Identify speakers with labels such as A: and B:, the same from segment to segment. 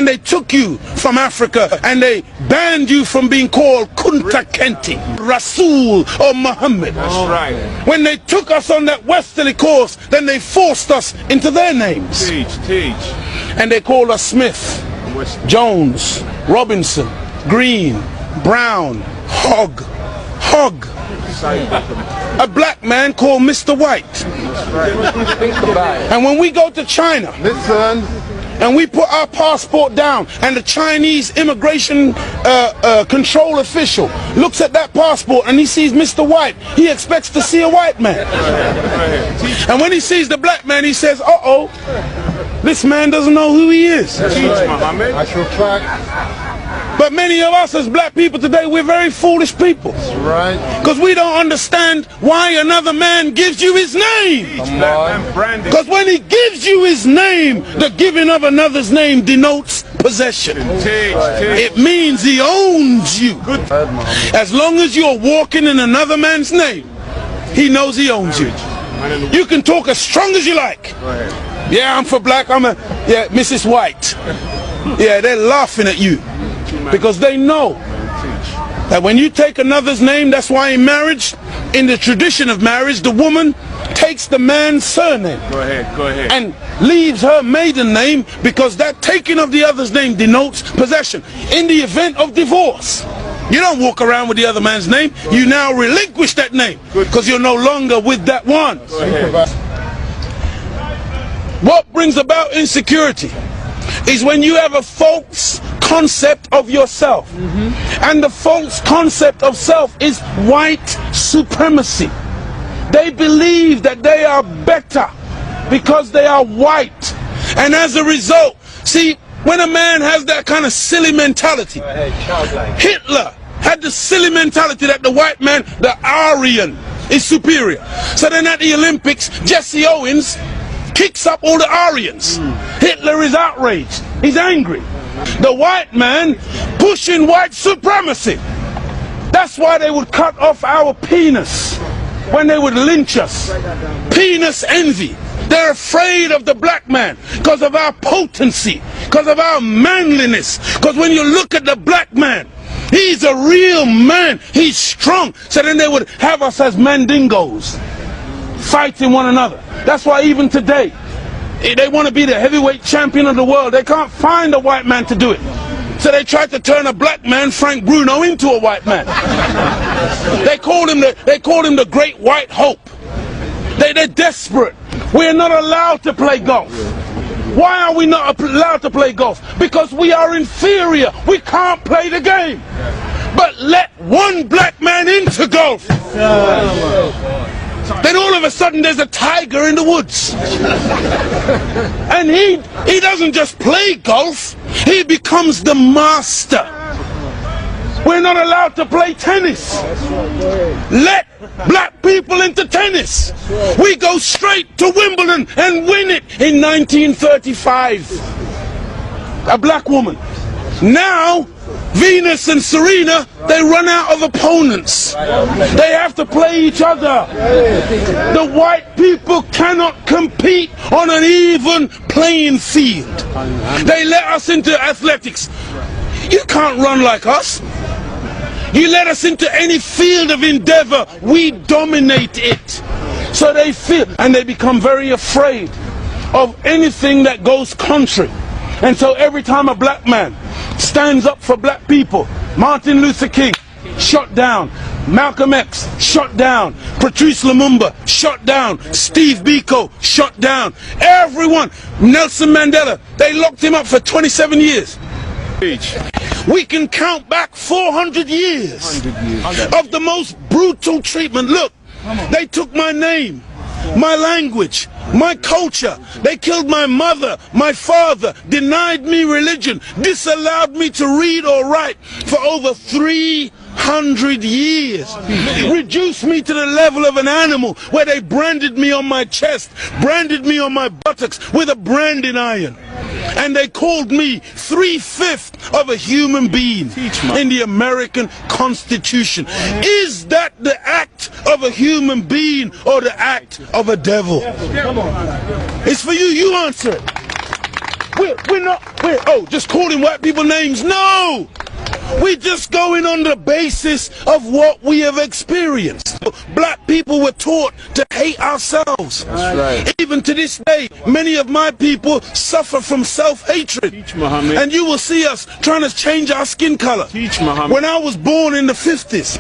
A: and they took you from Africa and they banned you from being called Kunta Kinte, Rasul or Muhammad.
B: That's right.
A: When they took us on that westerly course, then they forced us into their names.
B: Teach.
A: And they called us Smith, Jones, Robinson, Green, Brown, Hogg. A black man called Mr. White. And when we go to China, and we put our passport down, and the Chinese immigration control official looks at that passport and he sees Mr. White, he expects to see a white man. And when he sees the black man, he says, uh-oh, this man doesn't know who he is. But many of us as black people today, we're very foolish people. Because we don't understand why another man gives you his name. Because when he gives you his name, the giving of another's name denotes possession. It means he owns you. As long as you're walking in another man's name, he knows he owns you. You can talk as strong as you like. Yeah, I'm for black, yeah, Mrs. White. Yeah, they're laughing at you. Because they know that when you take another's name, that's why in marriage, in the tradition of marriage, the woman takes the man's surname.
B: Go ahead.
A: And leaves her maiden name, because that taking of the other's name denotes possession. In the event of divorce, you don't walk around with the other man's name. You now relinquish that name because you're no longer with that one. What brings about insecurity is when you have a false concept of yourself. And the false concept of self is white supremacy. They believe that they are better because they are white. And as a result, see, when a man has that kind of silly mentality, Hitler had the silly mentality that the white man, the Aryan, is superior. So then at the Olympics, Jesse Owens kicks up all the Aryans. Hitler is outraged. He's angry. The white man pushing white supremacy. That's why they would cut off our penis when they would lynch us. Penis envy. They're afraid of the black man because of our potency, because of our manliness. Because when you look at the black man, he's a real man. He's strong. So then they would have us as mandingos, fighting one another. That's why even today, they want to be the heavyweight champion of the world. They can't find a white man to do it. So they tried to turn a black man, Frank Bruno, into a white man. They called him the Great White Hope. They're desperate. We're not allowed to play golf. Why are we not allowed to play golf? Because we are inferior. We can't play the game. But let one black man into golf. Then all of a sudden there's a tiger in the woods. And he doesn't just play golf, he becomes the master. We're not allowed to play tennis. Let black people into tennis. We go straight to Wimbledon and win it in 1935. A black woman. Now Venus and Serena, they run out of opponents. They have to play each other. The white people cannot compete on an even playing field. They let us into athletics. You can't run like us. You let us into any field of endeavor, we dominate it. So they feel, and they become very afraid of anything that goes contrary. And so every time a black man stands up for black people, Martin Luther King, shot down. Malcolm X, shot down. Patrice Lumumba, shot down. Steve Biko, shot down. Everyone. Nelson Mandela, they locked him up for 27 years. We can count back 400 years of the most brutal treatment. Look, they took my name, my language, my culture. They killed my mother, my father, denied me religion, disallowed me to read or write for over 300 years. Reduced me to the level of an animal, where they branded me on my chest, branded me on my buttocks with a branding iron. And they called me 3/5 of a human being in the American Constitution. Is that the act of a human being or the act of a devil? It's for you, you answer it. we're just calling white people names. No! We're just going on the basis of what we have experienced. Black people were taught to hate ourselves.
B: That's right.
A: Even to this day, many of my people suffer from self-hatred.
B: Teach Muhammad.
A: And you will see us trying to change our skin color.
B: Teach Muhammad.
A: When I was born in the 50s,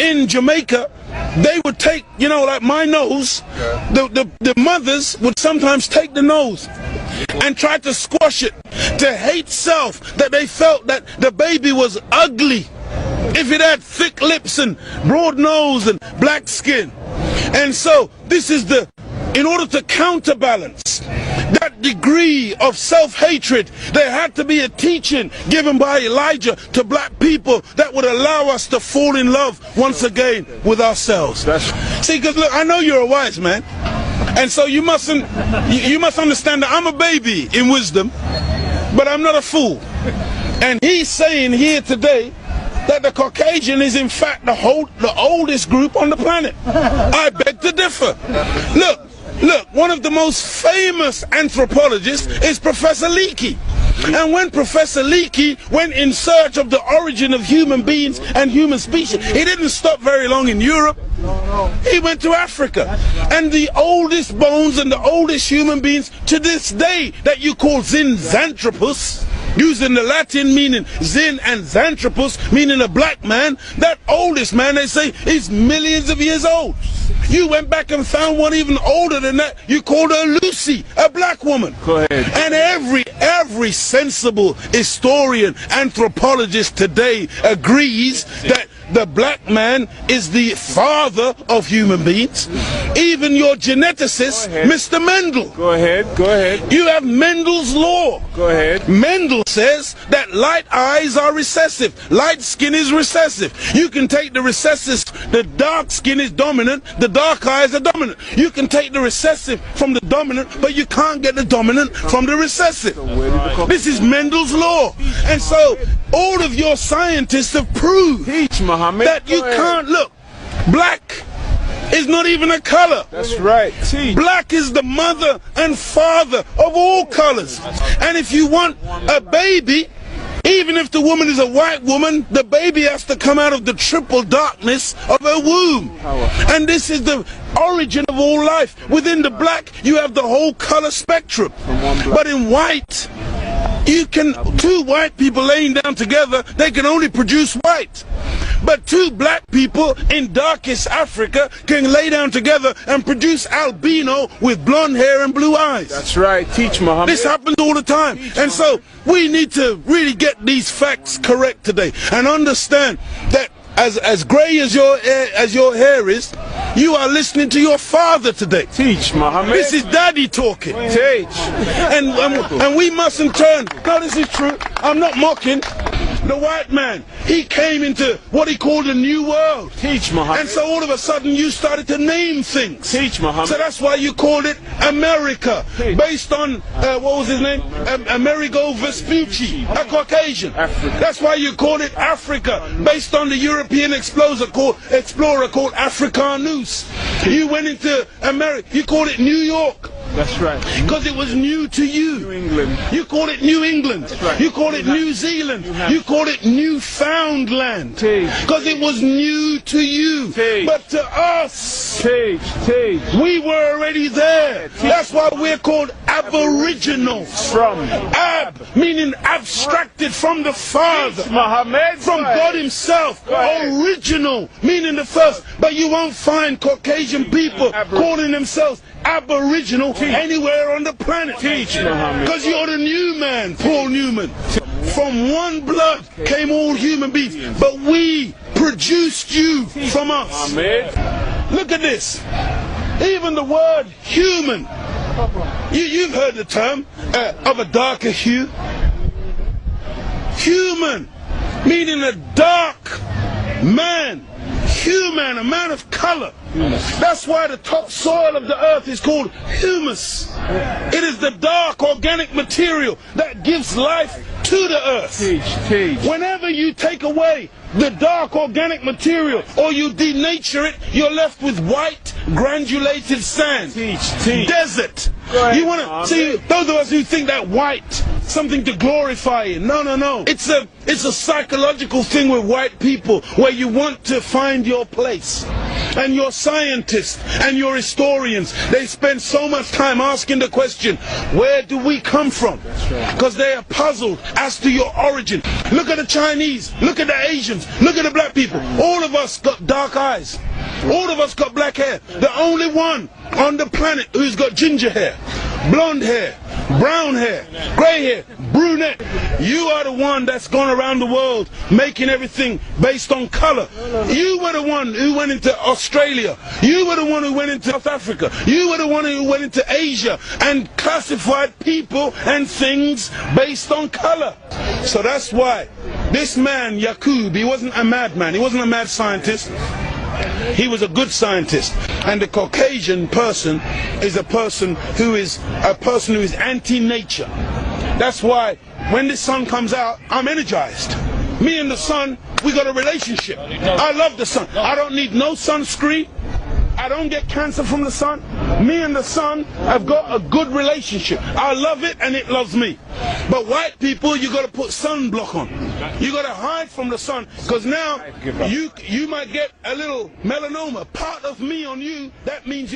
A: in Jamaica, they would take, you know, like my nose, the mothers would sometimes take the nose and try to squash it, to hate self, that they felt that the baby was ugly if it had thick lips and broad nose and black skin. And so this is in order to counterbalance that degree of self-hatred, there had to be a teaching given by Elijah to black people that would allow us to fall in love once again with ourselves. See, because look, I know you're a wise man, and so you must understand that I'm a baby in wisdom, but I'm not a fool. And he's saying here today that the Caucasian is in fact the oldest group on the planet. I beg to differ. Look, one of the most famous anthropologists is Professor Leakey. And when Professor Leakey went in search of the origin of human beings and human species, he didn't stop very long in Europe. He went to Africa. And the oldest bones and the oldest human beings to this day that you call Zinjanthropus, using the Latin meaning Zin and Xanthropus, meaning a black man, that oldest man, they say, is millions of years old. You went back and found one even older than that. You called her Lucy, a black woman.
B: Go ahead.
A: And every sensible historian, anthropologist today agrees that the black man is the father of human beings. Even your geneticist, Mr. Mendel.
B: Go ahead.
A: You have Mendel's law.
B: Go ahead.
A: Mendel says that light eyes are recessive, light skin is recessive. You can take the recessive, the dark skin is dominant, the dark eyes are dominant. You can take the recessive from the dominant, but you can't get the dominant from the recessive. This is Mendel's law. And so all of your scientists have proved that you can't look. Black is not even a color.
B: That's right.
A: Black is the mother and father of all colors. And if you want a baby, even if the woman is a white woman, the baby has to come out of the triple darkness of her womb. And this is the origin of all life. Within the black, you have the whole color spectrum. But in white, two white people laying down together, they can only produce white. But two black people in darkest Africa can lay down together and produce albino with blonde hair and blue eyes.
B: That's right. Teach Muhammad.
A: This happens all the time. And so we need to really get these facts correct today and understand that as gray as your hair is, you are listening to your father today.
B: Teach Muhammad.
A: This is daddy talking.
B: Teach.
A: And we mustn't turn. No, this is true. I'm not mocking. The white man, he came into what he called a new world.
B: Teach Muhammad.
A: And so all of a sudden you started to name things.
B: Teach Muhammad.
A: So that's why you called it America, based on, what was his name? Amerigo Vespucci, a Caucasian.
B: Africa.
A: That's why you called it Africa, based on the European explorer called Africanus. You went into America, you called it New York.
B: That's right.
A: Because it was new to you.
B: New England.
A: You call it New England.
B: That's right.
A: You call it New Zealand. You call it Newfoundland. Because it was new to you. But to us, we were already there. That's why we're called aboriginals.
B: From
A: ab, meaning abstracted from the Father.
B: Muhammad.
A: From God himself. Original, meaning the first. But you won't find Caucasian people calling themselves aboriginal anywhere on the planet. Because you're the new man, Paul Newman. From one blood came all human beings, but we produced you from us. Look at this. Even the word human, you've heard the term of a darker hue. Human, meaning a dark man. Human, a man of color. That's why the topsoil of the earth is called humus. It is the dark organic material that gives life to the earth.
B: Teach.
A: Whenever you take away the dark organic material or you denature it, you're left with white granulated sand.
B: Teach.
A: Desert. You want to see those of us who think that white something to glorify in. No. It's a psychological thing with white people where you want to find your place. And your scientists and your historians, they spend so much time asking the question, where do we come from? Because they are puzzled as to your origin. Look at the Chinese, look at the Asians, look at the black people. All of us got dark eyes. All of us got black hair. The only one on the planet who's got ginger hair, blonde hair, brown hair, grey hair, brunette. You are the one that's gone around the world making everything based on color. You were the one who went into Australia. You were the one who went into South Africa. You were the one who went into Asia and classified people and things based on color. So that's why this man, Yaqub, he wasn't a madman. He wasn't a mad scientist. He was a good scientist. And the Caucasian person is a person who is anti-nature. That's why when the sun comes out, I'm energized. Me and the sun, we got a relationship. I love the sun. I don't need no sunscreen. I don't get cancer from the sun. Me and the sun have got a good relationship. I love it and it loves me. But white people, you got to put sunblock on. You got to hide from the sun, because now you might get a little melanoma. Part of me on you, that means you're